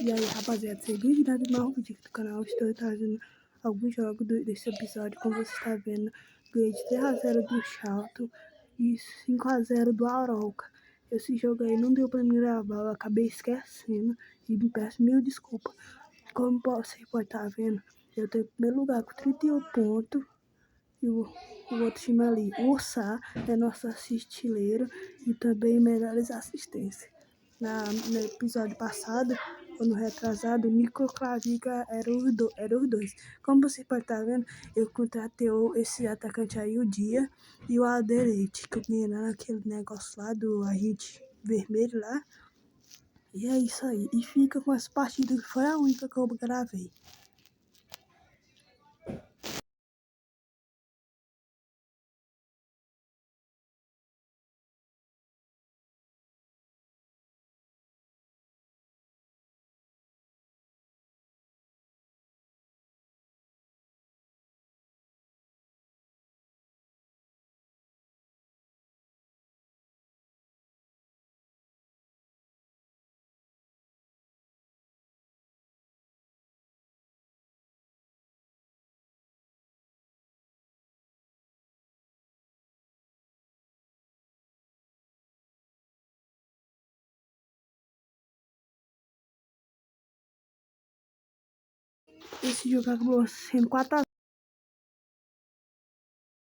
E aí, rapaziada, sem dúvida de mais um vídeo aqui do canal. Estou trazendo alguns jogos desse episódio. Como você está vendo, ganhei de 3-0 do Charlton e 5-0 do Arouca. Esse jogo aí não deu pra me gravar, eu acabei esquecendo e me peço mil desculpas. Como você pode estar vendo, eu tenho em primeiro lugar com 31 pontos. E o outro time ali, o Sá, é nosso artilheiro e também melhores assistências. No episódio passado, ou no retrasado, o Nico Claviga era os dois. Como você pode estar vendo, eu contratei esse atacante aí, o Dia, e o Alderete, que eu ganhei naquele negócio lá do agente vermelho lá. E é isso aí. E fica com essa partida que foi a única que eu gravei. Esse jogo acabou sendo 4-0.